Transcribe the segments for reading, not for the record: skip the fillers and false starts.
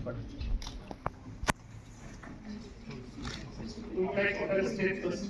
Who would like to enter the stage first?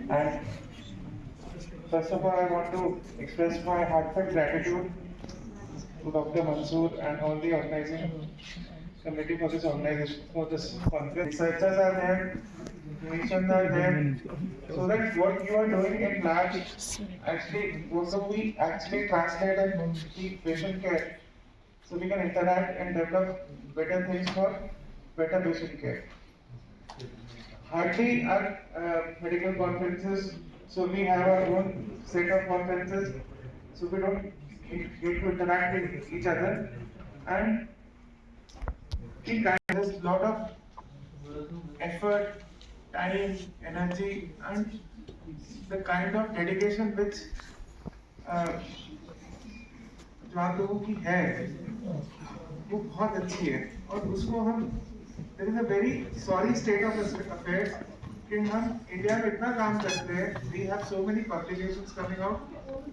And first of all, I want to express my heartfelt gratitude to Dr. Mansoor and all the organizing committee for this organization, for this conference. Researchers are there, clinicians are there, so that what you are doing in labs, actually, what do we actually translate and the patient care, so we can interact and develop better things for better patient care. Hardly our medical conferences, so we have our own set of conferences, so we don't get to interact with each other. And there's a lot of effort, time, energy, and the kind of dedication which जो आप लोगों की है वो बहुत अच्छी है और उसको हम there is a very sorry state of affairs कि हम इंडिया में इतना काम करते हैं, we have so many publications coming out,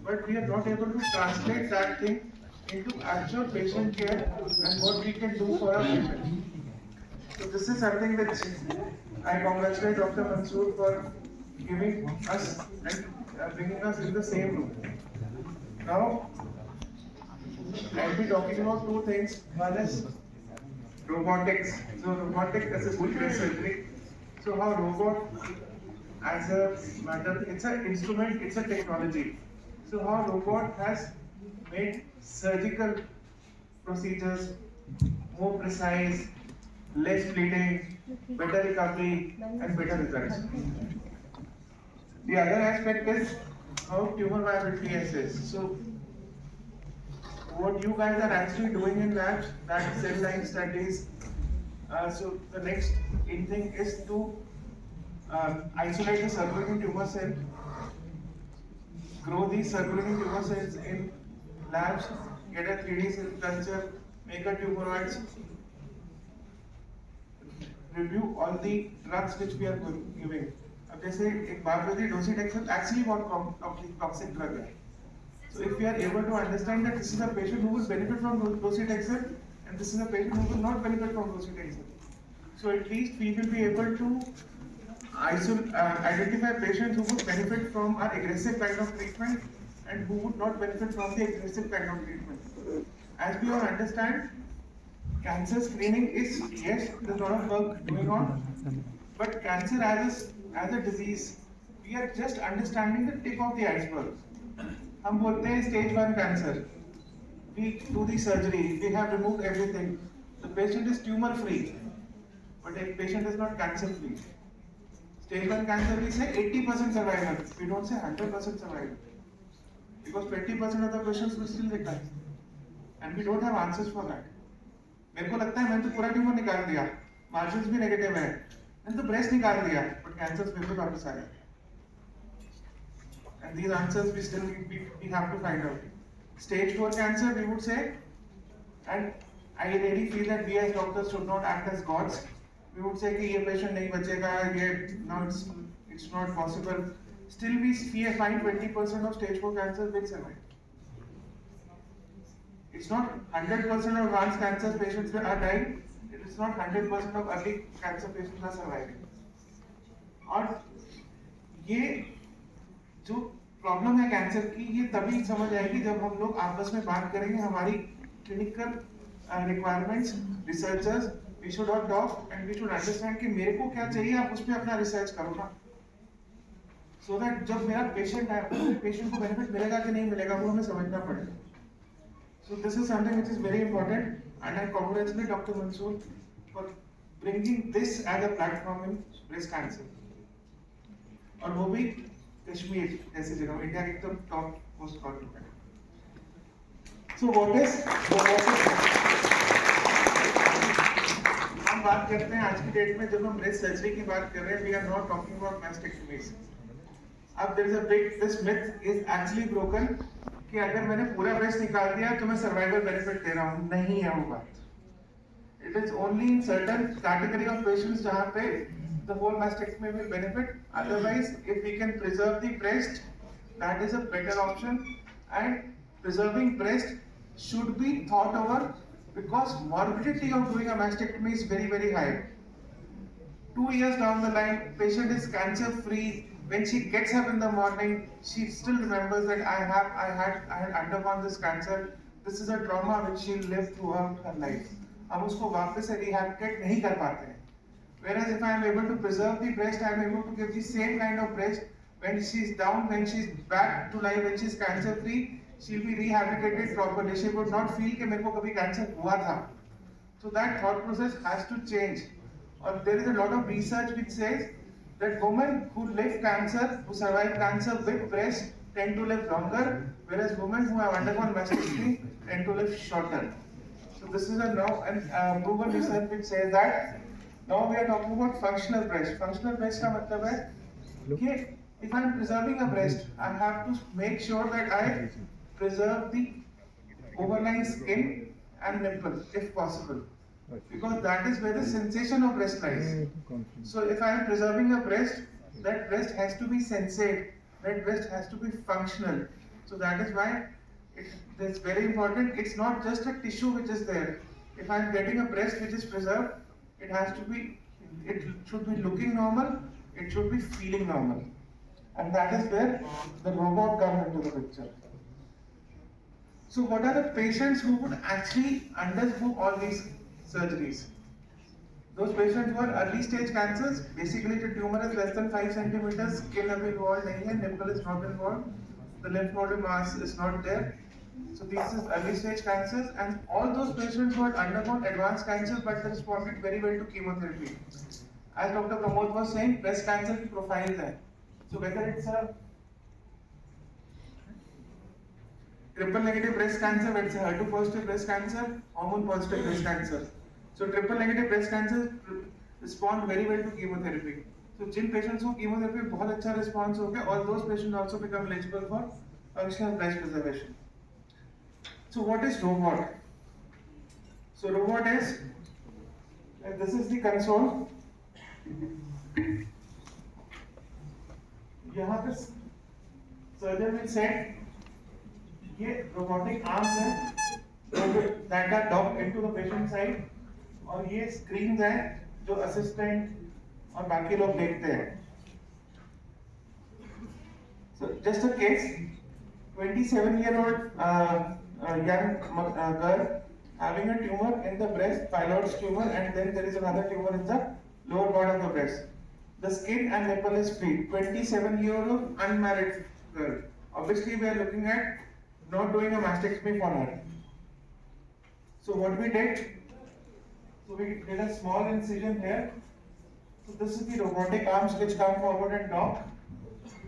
but we are not able to translate that thing into actual patient care and what we can do for our patients. So this is something which I congratulate Dr. Mansoor for giving us and bringing us in the same room. Now, I'll be talking about two things. One is robotics. So robotic assisted brain surgery. So how robot as a matter, it's an instrument, it's a technology. So how robot has made surgical procedures more precise, less bleeding, better recovery, and better results. The other aspect is how tumor viability assess. So what you guys are actually doing in labs, that cell line studies. So the next in thing is to isolate the circulating tumor cell, grow these circulating tumor cells in labs, get a 3D cell culture, make a tumoroids, review all the drugs which we are giving. अब जैसे एक बात होती है docetaxel actually what toxic drug है. So if we are able to understand that this is a patient who will benefit from docetaxel and this is a patient who will not benefit from docetaxel, so at least we will be able to identify patients who would benefit from our aggressive kind of treatment and who would not benefit from the aggressive kind of treatment. As we all understand, cancer screening is, yes, there's a lot of work going on, but cancer as a disease, we are just understanding the tip of the iceberg. हम बोलते हैं stage 1 cancer, we do the surgery, we have removed everything, the patient is tumor free, but a patient is not cancer free. Stage 1 cancer we say 80% survival, we don't say 100% survival, because 20% of the patients will still die, and we don't have answers for that. मेरे को लगता है मैंने तो पूरा tumour निकाल दिया, margins भी नेगेटिव है, मैंने तो ब्रेस्ट निकाल दिया, but cancers फिर भी वापस आ गए. And these answers we still we have to find out. Stage 4 cancer we would say, and I really feel that we as doctors should not act as gods. We would say कि ये patient नहीं बचेगा, ये now it's not possible. Still we find 20% of stage 4 cancer will survive. It's not 100% of advanced cancer patients are dying. It is not 100% of early cancer patients are surviving. और ये जो problem है cancer की, ये तभी समझ आएगी जब हम लोग आपस में बात करेंगे. हमारी clinical requirements, researchers, we should all talk and we should understand कि मेरे को क्या चाहिए, आप उस पर अपना रिसर्च करो ना, सो दैट जब मेरा पेशेंट है, पेशेंट को बेनिफिट मिलेगा कि नहीं मिलेगा वो हमें समझना पड़ेगा. So this is something which is very important, and I congratulate Dr. Mansoor for bringing this as a platform in breast cancer. और वो भी कश्मीर जैसी जगह, इंडिया की एकदम टॉप मोस्ट कॉर्नर है। सो व्हाट इज हम बात करते हैं आज की डेट में, जब हम ब्रेस्ट सर्जरी की बात कर रहे हैं, we are not talking about mastectomies. अब there is a big, this myth is actually broken कि अगर मैंने पूरा ब्रेस्ट निकाल दिया तो मैं सर्वाइवल बेनिफिट दे रहा हूं, नहीं है वो बात। It is only in certain category of patients जहाँ पे the whole mastectomy will benefit. Otherwise, if we can preserve the breast, that is a better option. And preserving breast should be thought over because morbidity of doing a mastectomy is very very high. 2 years down the line, patient is cancer free. When she gets up in the morning, she still remembers that I had undergone this cancer. This is a trauma which she lived throughout her life. हम उसको वापस से rehabilitate नहीं कर पाते हैं। Whereas if I am able to preserve the breast, I am able to give the same kind of breast when she is down, when she is back to life, when she is cancer free, she will be rehabilitated properly. She would not feel कि मेरे को कभी cancer हुआ था। So that thought process has to change. और there is a lot of research which says that women who live cancer, who survive cancer with breast, tend to live longer, whereas women who have undergone mastectomy tend to live shorter. So this is a now and proven research which says that now we are talking about functional breast. Functional breast का मतलब है कि if I am preserving a breast, I have to make sure that I preserve the overlying skin and nipple if possible, because that is where the sensation of breast lies. So if I am preserving a breast, that breast has to be sensate, that breast has to be functional. So that is why it's very important. It's not just a tissue which is there. If I'm getting a breast which is preserved, it has to be, it should be looking normal, it should be feeling normal. And that is where the robot comes into the picture. So what are the patients who would actually undergo all these surgeries? Those patients who are early stage cancers, basically the tumor is less than 5 centimeters, skin अभी involved नहीं है, nipple is not involved, the lymph node mass is not there. So this is early stage cancers, and all those patients who had undergone advanced cancers but they responded very well to chemotherapy. As Dr. Pramod was saying, breast cancer की profiles है. So whether it's a triple negative breast cancer, whether it's a HER2 positive breast cancer, hormone positive breast cancer. So triple negative breast cancer respond very well to chemotherapy. So Jin patients को chemotherapy बहुत अच्छा response हो गया, all those patients also become eligible for functional breast preservation. So what is robot? So robot is, this is the console. यहाँ पे surgeon will set ये robotic arms हैं that are docked into the patient side, और ये screens हैं जो assistant और बाकी लोग देखते हैं. So just a case, 27-year-old young girl having a tumor in the breast, pylorus tumor, and then there is another tumor in the lower part of the breast. The skin and nipple is free. 27-year-old unmarried girl. Obviously, we are looking at not doing a mastectomy for her. So what we did? So we did a small incision here. So this is the robotic arms which come forward and dock,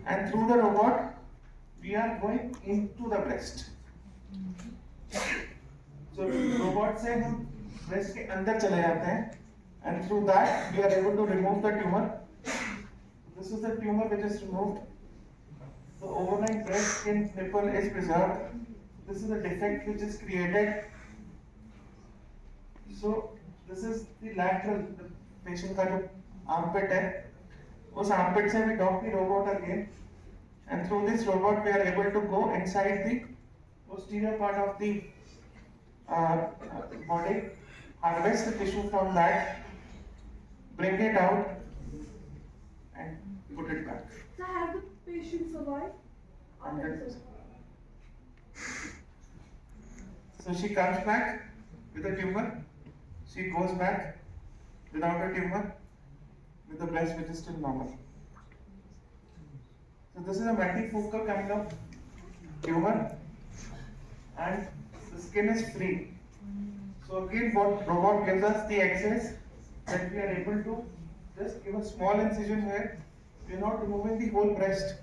and through the robot we are going into the breast. So robot से हम breast के अंदर चले जाते हैं, and through that we are able to remove the tumor. This is the tumor which is removed. The overlying breast skin nipple is preserved. This is the defect which is created. So this is the lateral, the patient का जो armpit है, उस armpit से we dock the robot again, and through this robot we are able to go inside the posterior part of the body, harvest the tissue from that, bring it out, and put it back. So have the patient survived? 100%. So she comes back with a tumor, she goes back without a tumor, with the breast which is still normal. So this is a multifocal kind of tumor, and the skin is free. So again, what robot gives us the access that we are able to just give a small incision here. We are not removing the whole breast.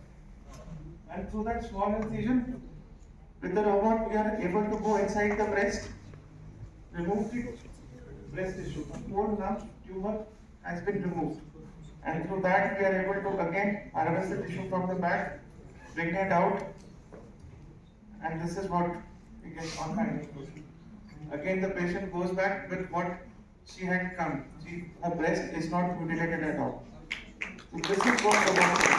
and through that small incision, with the robot, we are able to go inside the breast, remove the breast tissue. The whole lump tumor has been removed, and through that, we are able to again harvest the tissue from the back, bring it out, and this is what we get on final. Again, the patient goes back with what she had come. Her breast is not mutilated at all. So this is what the doctor.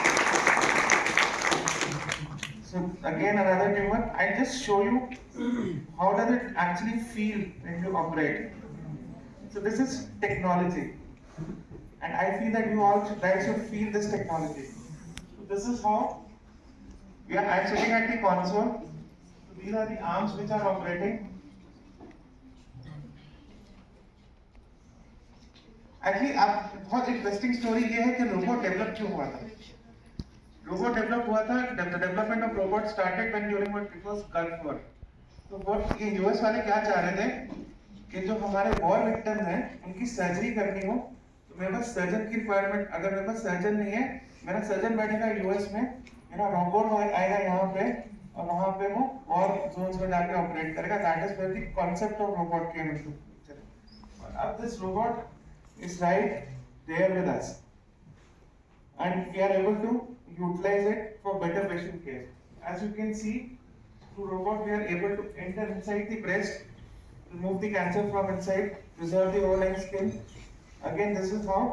So again, another tumor. I just show you how does it actually feel when you operate. So this is technology, and I feel that you all guys should feel this technology. So this is how we are. I'm sitting at the console. So these are the arms which are operating. Actually आप बहुत interesting story ये है कि robot develop क्यों हुआ था. Robot develop हुआ था, the development of robot started when during what it was gulf war. तो व्हाट ये यूएस वाले क्या चाह रहे थे कि जो हमारे वॉर विक्टिम हैं उनकी सर्जरी करनी हो, तो मेरे पास सर्जन की रिक्वायरमेंट. अगर मेरे पास सर्जन नहीं है, मेरा सर्जन बैठेगा यूएस में, मेरा रोबोट आएगा यहाँ पे और वहाँ पे वो वॉर जोन्स में जाके ऑपरेट करेगा. That is where the concept of robot came into picture. और अब this robot is right there with us, and we are able to utilize it for better patient care. As you can see, through robot we are able to enter inside the breast, remove the cancer from inside, preserve the overlying skin. Again, this is how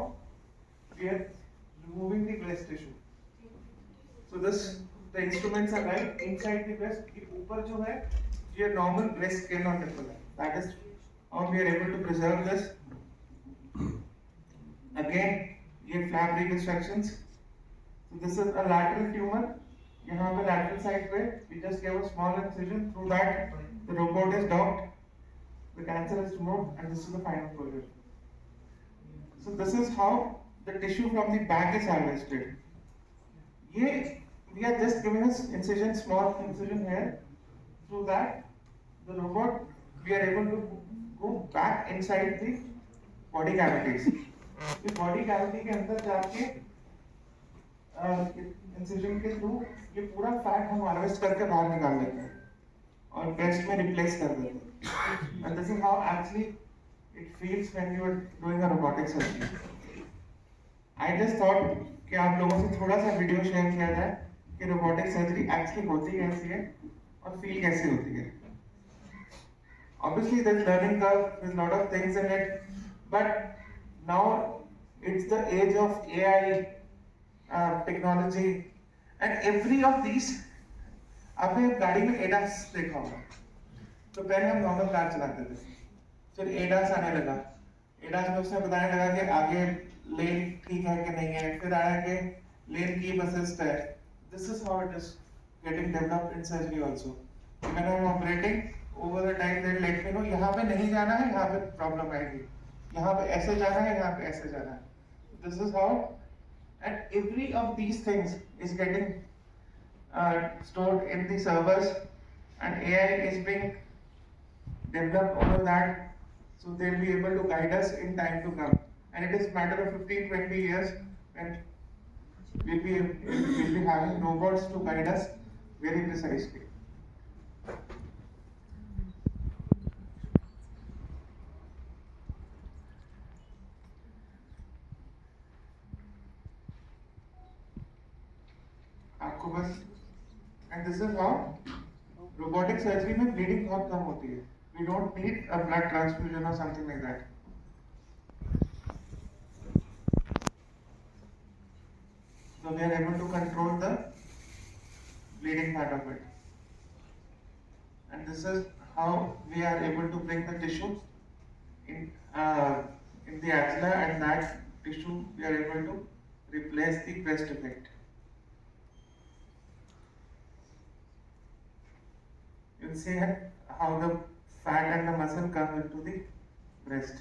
we are removing the breast tissue. So the instruments are right inside the breast. The ऊपर जो है ये normal breast skin और nipple है. That is how we are able to preserve this. Again, ये flap reconstructions. So this is a lateral tumor. यहाँ पे lateral side पे we just gave a small incision. Through that, the robot is docked, the cancer is removed, and this is the final closure. So this is how the tissue from the back is harvested. ये we are just giving us incision, small incision here. Through that, the robot we are able to go back inside the body cavities. इस body cavity के अंदर जाके incision के through ये पूरा fat हम harvest करके बाहर निकाल लेते हैं और ब्रेस्ट में रिप्लेस कर देते हैं. And this is how actually it feels when you are doing a robotic surgery. I just thought कि आप लोगों से थोड़ा सा वीडियो शेयर किया जाए कि रोबोटिक सर्जरी एक्चुअली होती कैसी है और फील कैसी होती है. Obviously, there's learning curve, there's a lot of things in it, but now it's the age of AI technology, and every of these. आपने गाड़ी में ADAS देखा होगा. तो पहले हम नॉर्मल कार चलाते थे, फिर ADAS आने लगा. ADAS में उसने बताने लगा कि आगे लेन ठीक है कि नहीं है, फिर आया कि लेन कीप असिस्ट है. This is how it is getting developed in surgery also. When I'm operating, over the time they let me know यहाँ पे नहीं जाना है, यहाँ पे प्रॉब्लम आएगी, यहाँ पे ऐसे जाना है, यहाँ पे ऐसे जाना है. This is how, and every of these things is getting stored in the servers, and AI is being developed over that, so they'll be able to guide us in time to come. And it is a matter of 15-20 years, and we'll be having robots to guide us very precisely. आपको बस, and this is how robotic surgery में bleeding बहुत कम होती है. We don't need a blood transfusion or something like that. So we are able to control the bleeding part of it. And this is how we are able to bring the tissue in the axilla, and that tissue we are able to replace the breast defect. You'll see how the fat and the muscle come into the breast.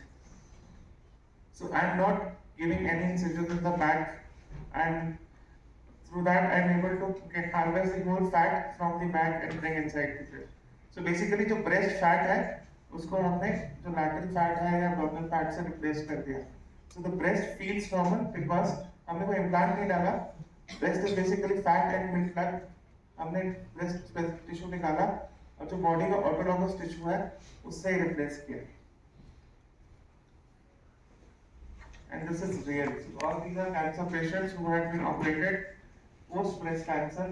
So I'm not giving any incisions in the back, and through that I'm able to harvest the whole fat from the back and bring inside the breast. So basically जो breast fat है उसको हमने जो lateral fat है या abdominal fat से replace कर दिया. So the breast feels normal because हमने कोई implant नहीं डाला. Breast is basically fat and milk fat हमने ब्रेस्ट टिश्यू निकाला और जो बॉडी का ऑटोलॉगस टिश्यू है उससे ही रिप्लेस किया. And this is real. So all these are cancer patients who had been operated post breast cancer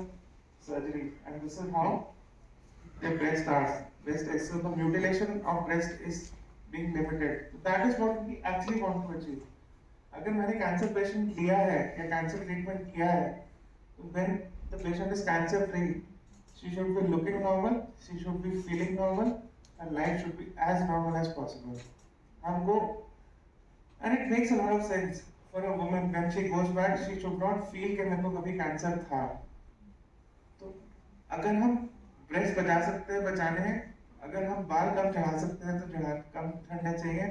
surgery, and this is how their breast are. Breast is, so the mutilation of breast is being limited. So that is what we actually want to achieve. अगर मैंने cancer patient लिया है या cancer treatment किया है, तो when the patient is cancer free, she should be looking normal, she should be feeling normal, and life should be as normal as possible. हमको, and it makes a lot of sense for a woman when she goes back, she should not feel कि मेरे को कभी cancer था. तो अगर हम breast बचा सकते हैं, बचाने हैं, अगर हम बाल कम चढ़ा सकते हैं तो चढ़ा कम चढ़ना चाहिए,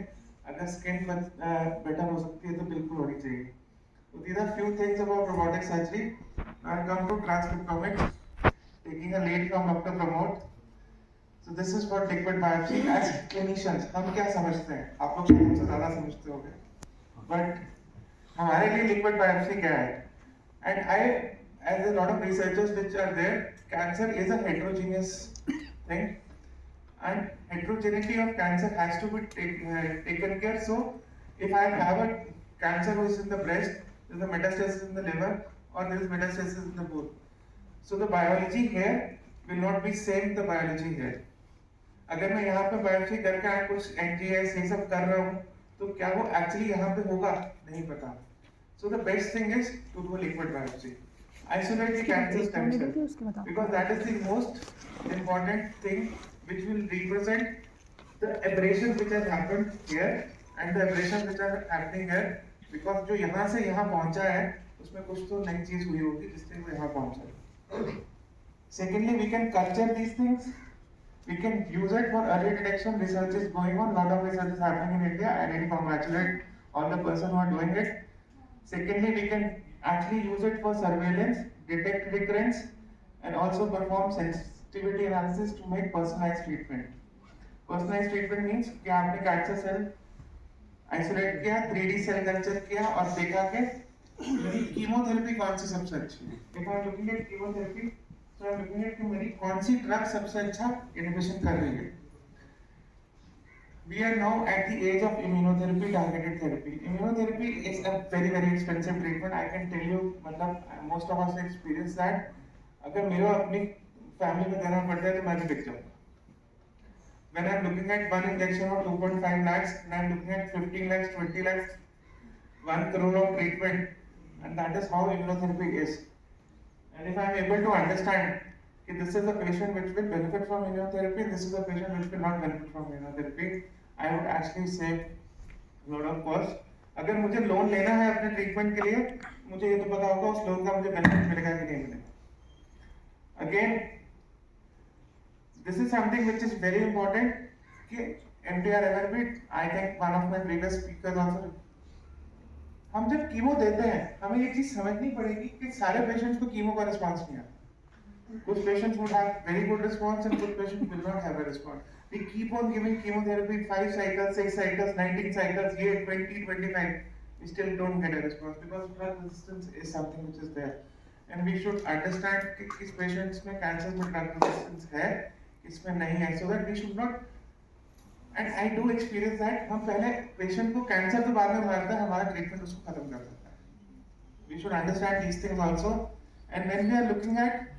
अगर स्किन बेटर हो सकती है तो बिल्कुल होनी चाहिए. So these are few things about robotic surgery. Now I come to transcriptomics, taking a lead from Dr. Pramod. So this is for liquid biopsy. As clinicians, हम क्या समझते हैं? आप लोग हमसे ज़्यादा समझते होंगे. But हमारे लिए liquid biopsy क्या है? And I, as a lot of researchers which are there, cancer is a heterogeneous thing, and heterogeneity of cancer has to be taken care. So if I have a cancer which is in the breast, there is a metastasis in the liver, or there is metastasis in the bone. So the biology here will not be same the biology here. अगर मैं यहाँ पे biopsy करके आए कुछ NGS ये सब कर रहा हूँ तो क्या वो एक्चुअली यहाँ पे होगा नहीं पता. So the best thing is to do liquid biopsy. Isolate the cancer stem cell because that is the most important thing which will represent the aberrations which has happened here and the aberrations which are happening here, because जो यहाँ से यहाँ पहुँचा है उसमें कुछ तो नई चीज हुई होगी जिससे वो यहाँ पहुँचा. Secondly, we can culture these things. We can use it for early detection. Research is going on. Lot of research is happening in India. I really congratulate all the person who are doing it. Secondly, we can actually use it for surveillance, detect recurrence, and also perform sensitivity analysis to make personalized treatment. Personalized treatment means कि आपने cancer cell isolate किया, 3D cell culture किया और देखा कि chemotherapy कौन सी सबसे अच्छी है. If I am looking at chemotherapy, so I am looking at कि मेरी कौन सी ड्रग सबसे अच्छा इनहिबिशन कर रही है. We are now at the age of immunotherapy, targeted therapy. Immunotherapy is a very very expensive treatment. I can tell you, मतलब most of us experience that. अगर मेरे अपनी फैमिली में देना पड़ता है तो मैं भी बिक जाऊँगा. When I am looking at one injection of 2.5 lakhs, and I am looking at 15 lakhs, 20 lakhs, 1 crore of treatment, and that is how immunotherapy is. And if I am able to understand that this is a patient which will benefit from immunotherapy, and this is a patient which will not benefit from immunotherapy, I would actually save a lot of cost. अगर मुझे loan लेना है अपने treatment के लिए, मुझे ये तो पता होगा उस लोन का मुझे बेनिफिट मिलेगा कि नहीं मिलेगा. Again, this is something which is very important. कि MDR MRP, I think one of my previous speakers also. हम जब कीमो देते हैं हमें ये चीज समझनी पड़ेगी कि सारे पेशेंट्स को कीमो का रिस्पांस नहीं आता. कुछ patients would have very good response and कुछ patients will not have a response. We keep on giving chemotherapy 5 cycles, 6 cycles, 19 cycles, 20, 25. We still don't get a response because drug resistance is something which is there. And we should understand कि किस patients में cancer में drug resistance है, किसमें नहीं है, so that we should not. And I do experience that हम पहले पेशेंट को कैंसर तो बाद में मारते हैं, हमारा ट्रीटमेंट उसको खत्म कर देता है. We should understand these things also. And when we are looking at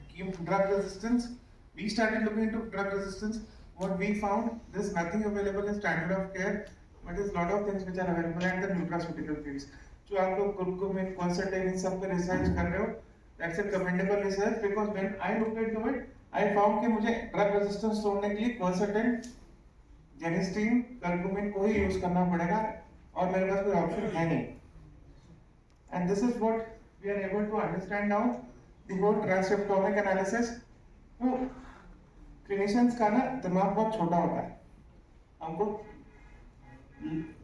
drug resistance, we started looking into drug resistance. What we found, there is nothing available in standard of care, but there is lot of things which are available at the nutraceutical fields. जो आप लोग curcumin, quercetin इन सब पे research कर रहे हो, that's a commendable research because when I looked into it, I found कि मुझे drug resistance तोड़ने के लिए quercetin, जेनिस्टीन, curcumin को ही यूज करना पड़ेगा और मेरे पास कोई ऑप्शन है नहीं. And this is what we are able to understand now, the whole transcriptomic analysis. तो क्लिनिशियंस का ना दिमाग बहुत छोटा होता है. हमको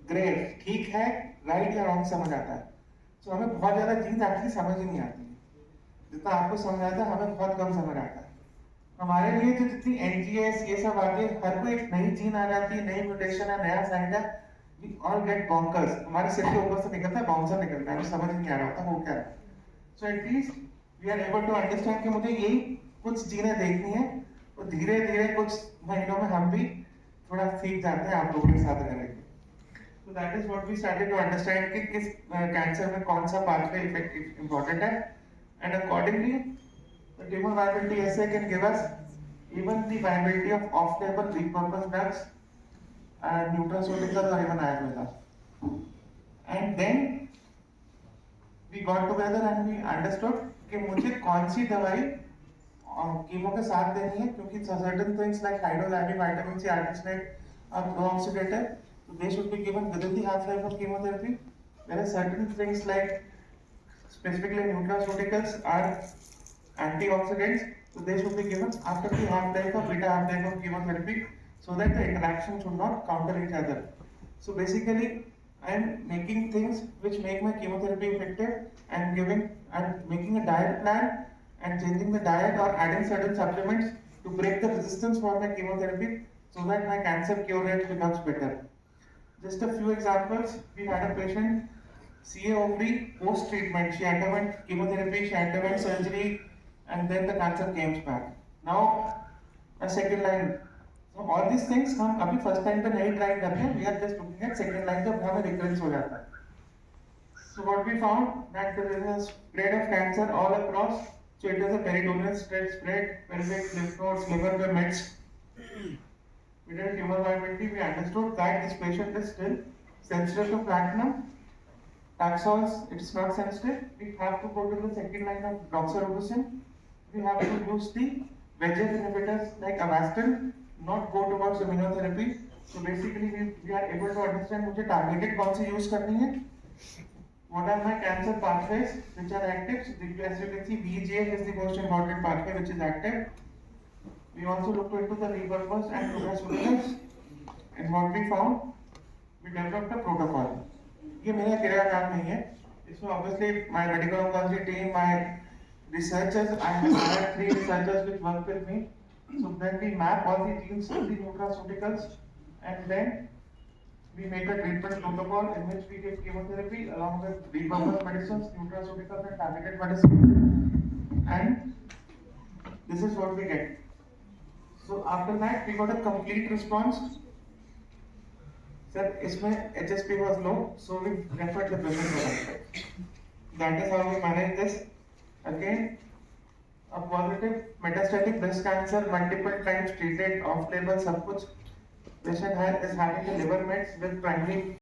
ग्रे ठीक है, राइट या रॉन्ग समझ आता है. तो हमें बहुत ज्यादा चीज एक्चुअली समझ ही नहीं आती. जितना आपको समझ आता है हमें बहुत कम समझ आता है. हमारे लिए तो जितनी एनजीएस ये सब आगे हर कोई एक नई जीन आ जाती है, नई म्यूटेशन है, नया साइट है, we all get bonkers. हमारे सिर के ऊपर से निकलता है, बाउंसर निकलता है, हमें समझ नहीं आ रहा होता वो क्या है. So at least we are able to understand कि मुझे यही कुछ चीजें देखनी है, तो धीरे धीरे कुछ महीनों में हम भी थोड़ा सीख जाते हैं आप लोगों के साथ रहने के। So that is what we started to understand कि किस कैंसर में कौन सा पाथवे इफेक्ट इम्पोर्टेंट है, and accordingly the tumor viability assay can give us even the viability of off-label repurposed drugs, nutraceuticals or even Ayurveda. And then we got together and we understood कि मुझे कौन सी दवाई chemo के साथ देनी है, क्योंकि certain things like hydroxyapatite, vitamin C, artemisinin are pro-oxidative, so they should be given within the half-life of chemotherapy. Whereas certain things like specifically nutraceuticals are antioxidants, so they should be given after the half-life of beta half-life of chemotherapy, so that the interaction should not counter each other. So basically, I am making things which make my chemotherapy effective and making a diet plan and changing the diet or adding certain supplements to break the resistance for my chemotherapy so that my cancer cure rate becomes better. Just a few examples. We had a patient, CA ovary post treatment. She underwent chemotherapy, she underwent surgery, and then the cancer came back. Now a second line. So all these things हम अभी first time पे नहीं try कर रहे हैं. We are just looking at second line जब हमें recurrence हो जाता है. So what we found that there is a spread of cancer all across. So it is a peritoneal spread, pelvic, lymph nodes, liver were mets. We did tumor viability. We understood that this patient is still sensitive to platinum. Taxols, it's not sensitive. We have to go to the second line of doxorubicin. We have to use the VEGF inhibitors like Avastin, not go towards immunotherapy. So basically, we are able to understand मुझे targeted कौन सी use करनी है. What are my cancer pathways which are active? So as you can see, VEGF is the most important pathway which is active. We also looked into the repurposed and nutraceuticals, and what we found, we developed a protocol. ये मेरा अकेला काम नहीं है. इसमें obviously my medical oncology team, my researchers, I have 3 researchers which work with me. So then we map all the genes to the nutraceuticals, and then we make a treatment protocol in which we give chemotherapy along with repurposed medicines, nutraceuticals, and targeted medicine. And this is what we get. So after that, we got a complete response. Sir, इसमें HSP was low, so we referred the patient. That is how we manage this. Again, a positive metastatic breast cancer, multiple times treated, off-label, सब कुछ. Patient is having the liver mets with primary